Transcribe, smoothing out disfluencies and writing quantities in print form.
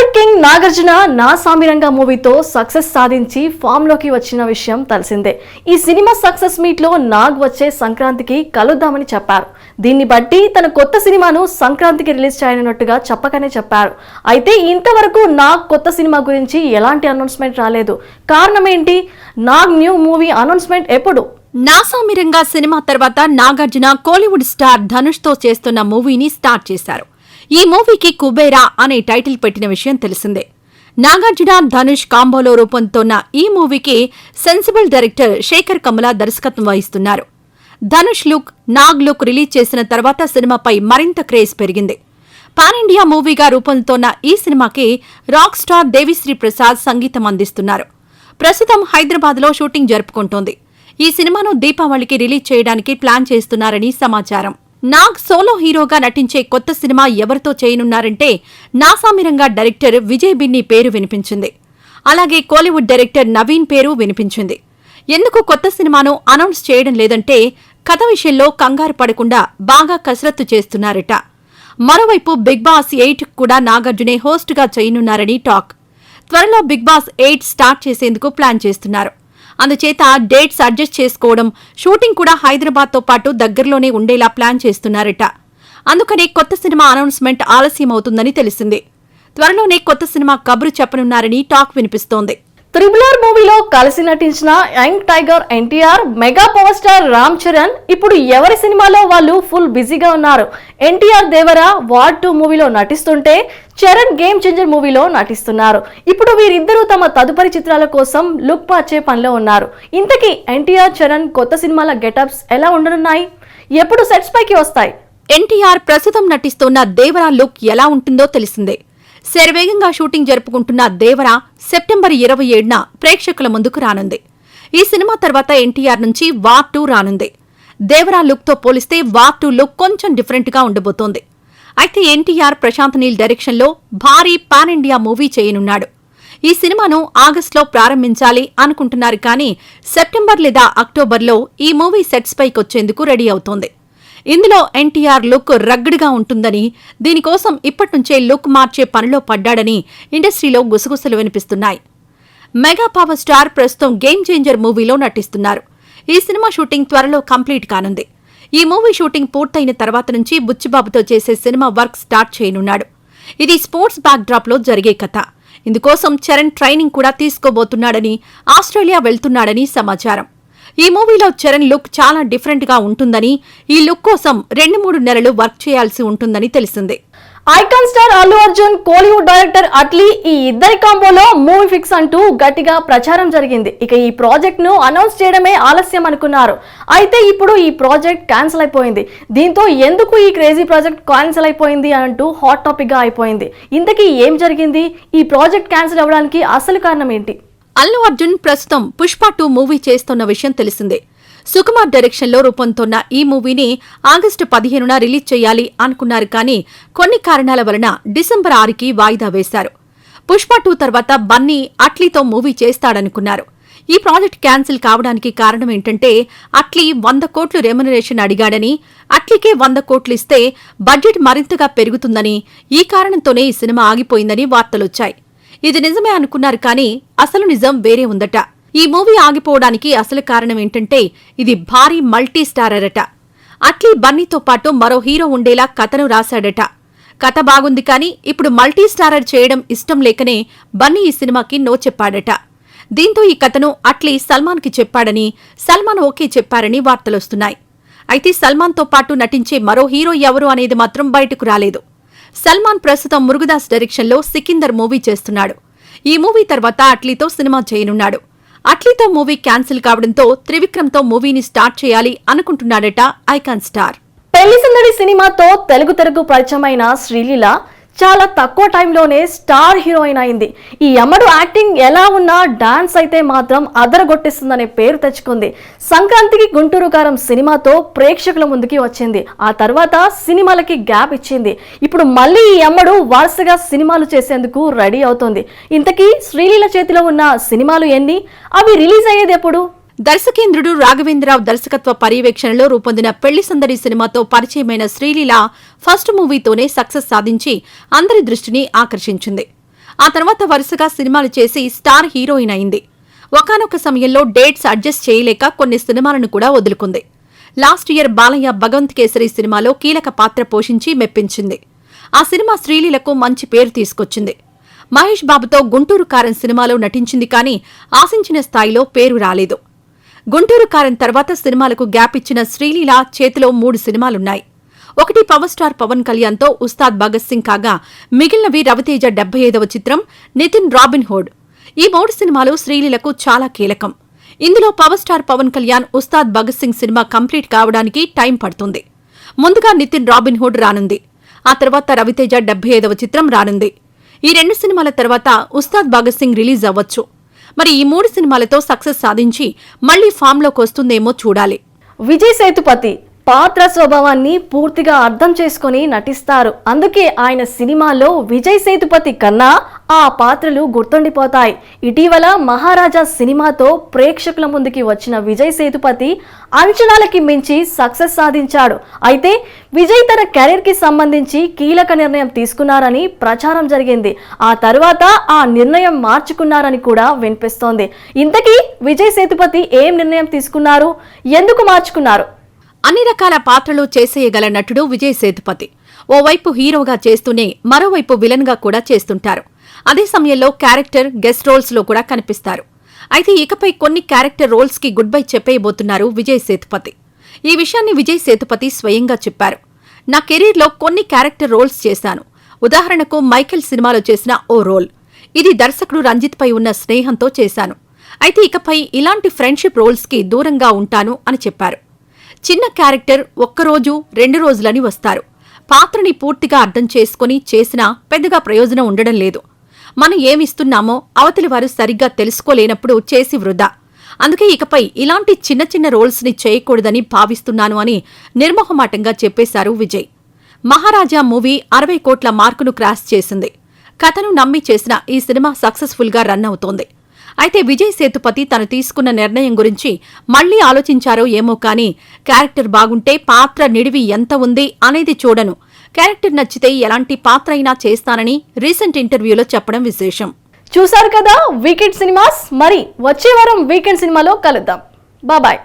Bollywood king Nagarjuna నా సామిరంగా మూవీతో success సాధించి ఫామ్ లోకి వచ్చిన విషయం తెలిసిందే. ఈ సినిమా సక్సెస్ మీట్ లో నాగ్ వచ్చే సంక్రాంతికి కలుద్దామని చెప్పారు. దీన్ని బట్టి తన కొత్త సినిమాను సంక్రాంతికి రిలీజ్ చేయనున్నట్టుగా చెప్పకనే చెప్పారు. అయితే ఇంతవరకు నాగ్ కొత్త సినిమా గురించి ఎలాంటి అనౌన్స్మెంట్ రాలేదు. కారణం ఏంటి? నాగ్ న్యూ మూవీ అనౌన్స్మెంట్ ఎప్పుడు? నా సామిరంగా సినిమా తర్వాత నాగార్జున కోలీవుడ్ స్టార్ ధనుష్ తో చేస్తున్న మూవీని స్టార్ట్ చేశారు. ఈ మూవీకి కుబేరా అనే టైటిల్ పెట్టిన విషయం తెలిసిందే. నాగార్జున ధనుష్ కాంబోలో రూపొందుతోన్న ఈ మూవీకి సెన్సిబుల్ డైరెక్టర్ శేఖర్ కమల దర్శకత్వం వహిస్తున్నారు. Dhanush look, Nag look release చేసిన తర్వాత సినిమాపై మరింత క్రేజ్ పెరిగింది. పాన్ ఇండియా మూవీగా రూపొందుతోన్న ఈ సినిమాకి రాక్ స్టార్ దేవిశ్రీ ప్రసాద్ సంగీతం అందిస్తున్నారు. ప్రస్తుతం హైదరాబాద్లో షూటింగ్ జరుపుకుంటోంది. ఈ సినిమాను దీపావళికి రిలీజ్ చేయడానికి ప్లాన్ చేస్తున్నారని సమాచారం. నాగ్ సోలో హీరోగా నటించే కొత్త సినిమా ఎవరితో చేయనున్నారంటే నాసామిరంగా డైరెక్టర్ విజయ్ బిన్ని పేరు వినిపించింది. అలాగే కోలీవుడ్ డైరెక్టర్ నవీన్ పేరు వినిపించింది. ఎందుకు కొత్త సినిమాను అనౌన్స్ చేయడం లేదంటే కథ విషయంలో కంగారు పడకుండా బాగా కసరత్తు చేస్తున్నారట. మరోవైపు బిగ్ బాస్ 8 కూడా నాగార్జునే హోస్ట్గా చేయనున్నారని టాక్. త్వరలో బిగ్ బాస్ 8 స్టార్ట్ చేసేందుకు ప్లాన్ చేస్తున్నారు. అందుచేత డేట్స్ అడ్జస్ట్ చేసుకోవడం, షూటింగ్ కూడా హైదరాబాద్తో పాటు దగ్గరలోనే ఉండేలా ప్లాన్ చేస్తున్నారట. అందుకనే కొత్త సినిమా అనౌన్స్మెంట్ ఆలస్యమవుతుందని తెలిసింది. త్వరలోనే కొత్త సినిమా కబురు చెప్పనున్నారని టాక్ వినిపిస్తోంది. త్రిబుల్ మూవీలో కలిసి నటించిన young tiger NTR, mega power star Ram Charan ఇప్పుడు ఎవరి సినిమాలో వాళ్ళు ఫుల్ బిజీగా ఉన్నారు. ఎన్టీఆర్ దేవరా వార్ 2 మూవీలో నటిస్తుంటే చరణ్ గేమ్ చేంజర్ మూవీలో నటిస్తున్నారు. ఇప్పుడు వీరిద్దరూ తమ తదుపరి చిత్రాల కోసం లుక్ మార్చే పనిలో ఉన్నారు. ఇంతకీ ఎన్టీఆర్, చరణ్ కొత్త సినిమాల గెటప్స్ ఎలా ఉండనున్నాయి? ఎప్పుడు సెట్స్ పైకి వస్తాయి? ఎన్టీఆర్ ప్రస్తుతం నటిస్తున్న దేవరా లుక్ ఎలా ఉంటుందో తెలిసిందే. శరవేగంగా షూటింగ్ జరుపుకుంటున్న దేవరా సెప్టెంబర్ 27న ప్రేక్షకుల ముందుకు రానుంది. ఈ సినిమా తర్వాత ఎన్టీఆర్ నుంచి వార్ 2 రానుంది. దేవరా లుక్తో పోలిస్తే వార్ 2 లుక్ కొంచెం డిఫరెంట్గా ఉండబోతోంది. అయితే ఎన్టీఆర్ ప్రశాంత్ నీల్ డైరెక్షన్లో భారీ పాన్ ఇండియా మూవీ చేయనున్నాడు. ఈ సినిమాను ఆగస్టులో ప్రారంభించాలి అనుకుంటున్నారు. కానీ సెప్టెంబర్ లేదా అక్టోబర్లో ఈ మూవీ సెట్స్ పైకొచ్చేందుకు రెడీ అవుతోంది. ఇందులో ఎన్టీఆర్ లుక్ రగ్గడ్గా ఉంటుందని, దీనికోసం ఇప్పట్నుంచే లుక్ మార్చే పనిలో పడ్డాడని ఇండస్ట్రీలో గుసగుసలు వినిపిస్తున్నాయి. మెగా పవర్ స్టార్ ప్రస్తుతం గేమ్ చేంజర్ మూవీలో నటిస్తున్నారు. ఈ సినిమా షూటింగ్ త్వరలో కంప్లీట్ కానుంది. ఈ మూవీ షూటింగ్ పూర్తయిన తర్వాత నుంచి బుచ్చిబాబుతో చేసే సినిమా వర్క్ స్టార్ట్ చేయనున్నాడు. ఇది స్పోర్ట్స్ బ్యాక్డ్రాప్లో జరిగే కథ. ఇందుకోసం చరణ్ ట్రైనింగ్ కూడా తీసుకోబోతున్నాడని, ఆస్ట్రేలియా వెళ్తున్నాడని సమాచారం. ఈ మూవీలో చరణ్ లుక్ చాలా డిఫరెంట్ గా ఉంటుందని, ఈ లుక్ కోసం 2-3 నెలలు వర్క్ చేయాల్సి ఉంటుందని తెలిసింది. Icon star Allu Arjun, Kollywood director Atlee ఈ ఇద్దరి కాంబోలో మూవీ ఫిక్స్ అంటూ గట్టిగా ప్రచారం జరిగింది. ఇక ఈ ప్రాజెక్ట్ ను అనౌన్స్ చేయడమే ఆలస్యం అనుకున్నారు. అయితే ఇప్పుడు ఈ ప్రాజెక్ట్ క్యాన్సిల్ అయిపోయింది. దీంతో ఎందుకు ఈ క్రేజీ ప్రాజెక్ట్ క్యాన్సిల్ అయిపోయింది అంటూ హాట్ టాపిక్ గా అయిపోయింది. ఇంతకీ ఏం జరిగింది? ఈ ప్రాజెక్ట్ క్యాన్సిల్ అవ్వడానికి అసలు కారణం ఏంటి? అల్లు అర్జున్ ప్రస్తుతం పుష్ప 2 మూవీ చేస్తున్న విషయం తెలిసిందే. సుకుమార్ డైరెక్షన్లో రూపొందుతున్న ఈ మూవీని ఆగస్టు 15న రిలీజ్ చేయాలి అనుకున్నారు. కానీ కొన్ని కారణాల వలన డిసెంబర్ 6కి వాయిదా వేశారు. పుష్ప 2 తర్వాత బన్నీ అట్లీతో మూవీ చేస్తాడనుకున్నారు. ఈ ప్రాజెక్ట్ క్యాన్సిల్ కావడానికి కారణం ఏంటంటే అట్లీ 100 కోట్లు రెమ్యునరేషన్ అడిగాడని, అట్లీకే 100 కోట్లు ఇస్తే బడ్జెట్ మరింతగా పెరుగుతుందని, ఈ కారణంతోనే ఈ సినిమా ఆగిపోయిందని వార్తలొచ్చాయి. ఇది నిజమే అనుకున్నారు. కానీ అసలు నిజం వేరే ఉందట. ఈ మూవీ ఆగిపోవడానికి అసలు కారణం ఏంటంటే ఇది భారీ మల్టీ స్టారర్ అట. అట్లీ బన్నీతో పాటు మరో హీరో ఉండేలా కథను రాశాడట. కథ బాగుంది, కానీ ఇప్పుడు మల్టీ స్టారర్ చేయడం ఇష్టం లేకనే బన్నీ ఈ సినిమాకి నో చెప్పాడట. దీంతో ఈ కథను అట్లీ సల్మాన్కి చెప్పాడని, సల్మాన్ ఓకే చెప్పారని వార్తలొస్తున్నాయి. అయితే సల్మాన్తో పాటు నటించే మరో హీరో ఎవరు అనేది మాత్రం బయటకు రాలేదు. సల్మాన్ ప్రస్తుతం మురుగదాస్ డైరెక్షన్లో సికిందర్ మూవీ చేస్తున్నాడు. ఈ మూవీ తర్వాత అట్లీతో సినిమా చేయనున్నాడు. అట్లీతో మూవీ క్యాన్సిల్ కావడంతో త్రివిక్రమ్తో మూవీని స్టార్ట్ చేయాలి అనుకుంటున్నాడట ఐకాన్ స్టార్. పెళ్లి సందడి సినిమాతో తెలుగు తెరకు పరిచయమైన శ్రీలీల చాలా తక్కువ టైంలోనే స్టార్ హీరోయిన్ అయింది. ఈ అమ్మడు యాక్టింగ్ ఎలా ఉన్నా డాన్స్ అయితే మాత్రం అదరగొట్టిస్తుందనే పేరు తెచ్చుకుంది. సంక్రాంతికి గుంటూరు కారం సినిమాతో ప్రేక్షకుల ముందుకి వచ్చింది. ఆ తర్వాత సినిమాలకి గ్యాప్ ఇచ్చింది. ఇప్పుడు మళ్ళీ ఈ అమ్మడు వరుసగా సినిమాలు చేసేందుకు రెడీ అవుతోంది. ఇంతకీ శ్రీలీల చేతిలో ఉన్న సినిమాలు ఎన్ని? అవి రిలీజ్ అయ్యేది ఎప్పుడు? దర్శకేంద్రుడు రాఘవేంద్రరావు దర్శకత్వ పర్యవేక్షణలో రూపొందిన పెళ్లి సందడి సినిమాతో పరిచయమైన శ్రీలీల ఫస్ట్ మూవీతోనే సక్సెస్ సాధించి అందరి దృష్టిని ఆకర్షించింది. ఆ తర్వాత వరుసగా సినిమాలు చేసి స్టార్ హీరోయిన్ అయింది. ఒకానొక సమయంలో డేట్స్ అడ్జస్ట్ చేయలేక కొన్ని సినిమాలను కూడా వదులుకుంది. లాస్ట్ ఇయర్ బాలయ్య భగవంత్ కేసరి సినిమాలో కీలక పాత్ర పోషించి మెప్పించింది. ఆ సినిమా శ్రీలీలకు మంచి పేరు తీసుకొచ్చింది. మహేష్ బాబుతో గుంటూరు కారం సినిమాలో నటించింది, కానీ ఆశించిన స్థాయిలో పేరు రాలేదు. గుంటూరు కారం తర్వాత సినిమాలకు గ్యాప్ ఇచ్చిన శ్రీలీల చేతిలో 3 సినిమాలున్నాయి. ఒకటి పవర్ స్టార్ పవన్ కళ్యాణ్తో ఉస్తాద్ భగత్ సింగ్ కాగా, మిగిలినవి రవితేజ 75వ చిత్రం, నితిన్ రాబిన్ హుడ్. ఈ 3 సినిమాలు శ్రీలీలకు చాలా కీలకం. ఇందులో power star Pavan Kalyan Ustaad Bhagat Singh cinema complete కావడానికి టైం పడుతుంది. ముందుగా నితిన్ రాబిన్ హుడ్ రానుంది. ఆ తర్వాత రవితేజ 75వ చిత్రం రానుంది. ఈ 2 సినిమాల తర్వాత ఉస్తాద్ భగత్ సింగ్ రిలీజ్ అవ్వచ్చు. మరి ఈ 3 సినిమాలతో సక్సెస్ సాధించి మళ్లీ ఫామ్లోకి వస్తుందేమో చూడాలి. విజయ్ సేతుపతి పాత్ర స్వభావాన్ని పూర్తిగా అర్థం చేసుకుని నటిస్తారు. అందుకే ఆయన సినిమాలో విజయ్ సేతుపతి కన్నా ఆ పాత్రలు గుర్తుండిపోతాయి. ఇటీవల మహారాజా సినిమాతో ప్రేక్షకుల ముందుకి వచ్చిన విజయ్ సేతుపతి అంచనాలకి మించి సక్సెస్ సాధించాడు. అయితే విజయ్ తన కెరీర్ కి సంబంధించి కీలక నిర్ణయం తీసుకున్నారని ప్రచారం జరిగింది. ఆ తర్వాత ఆ నిర్ణయం మార్చుకున్నారని కూడా వినిపిస్తోంది. ఇంతకీ విజయ్ సేతుపతి ఏం నిర్ణయం తీసుకున్నారు, ఎందుకు మార్చుకున్నారు? అన్ని రకాల పాత్రలు చేసేయగల నటుడు విజయ్ సేతుపతి. ఓవైపు హీరోగా చేస్తూనే మరోవైపు విలన్ గా కూడా చేస్తుంటారు. అదే సమయంలో క్యారెక్టర్, గెస్ట్ రోల్స్ లో కూడా కనిపిస్తారు. అయితే ఇకపై కొన్ని క్యారెక్టర్ రోల్స్ కి గుడ్ బై చెప్పేయబోతున్నారు విజయ్ సేతుపతి. ఈ విషయాన్ని విజయ్ సేతుపతి స్వయంగా చెప్పారు. నా కెరీర్లో కొన్ని క్యారెక్టర్ రోల్స్ చేశాను. ఉదాహరణకు మైకేల్ సినిమాలో చేసిన ఓ రోల్. ఇది దర్శకుడు రంజిత్ పై ఉన్న స్నేహంతో చేశాను. అయితే ఇకపై ఇలాంటి ఫ్రెండ్షిప్ రోల్స్ కి దూరంగా ఉంటాను అని చెప్పారు. చిన్న క్యారెక్టర్ 1 రోజు 2 రోజులని వస్తారు. పాత్రని పూర్తిగా అర్థం చేసుకుని చేసినా పెద్దగా ప్రయోజనం ఉండడం లేదు. మనం ఏమిస్తున్నామో అవతలి వారు సరిగ్గా తెలుసుకోలేనప్పుడు చేసి వృధా. అందుకే ఇకపై ఇలాంటి చిన్న చిన్న రోల్స్ ని చేయకూడదని భావిస్తున్నాను అని నిర్మోహమాటంగా చెప్పేశారు విజయ్. మహారాజా మూవీ 60 కోట్ల మార్కును క్రాస్ చేసింది. కథను నమ్మి చేసిన ఈ సినిమా సక్సెస్ఫుల్ గా రన్ అవుతోంది. అయితే విజయ్ సేతుపతి తను తీసుకున్న నిర్ణయం గురించి మళ్లీ ఆలోచించారో ఏమో కానీ, క్యారెక్టర్ బాగుంటే పాత్ర నిడివి ఎంత ఉంది అనేది చూడను, క్యారెక్టర్ నచ్చితే ఎలాంటి పాత్ర అయినా చేస్తానని రీసెంట్ ఇంటర్వ్యూలో చెప్పడం విశేషం. చూశారు కదా వీకెండ్ సినిమాస్. మరి వచ్చే వారం వీకెండ్ సినిమాలో కలుద్దాం. బాయ్.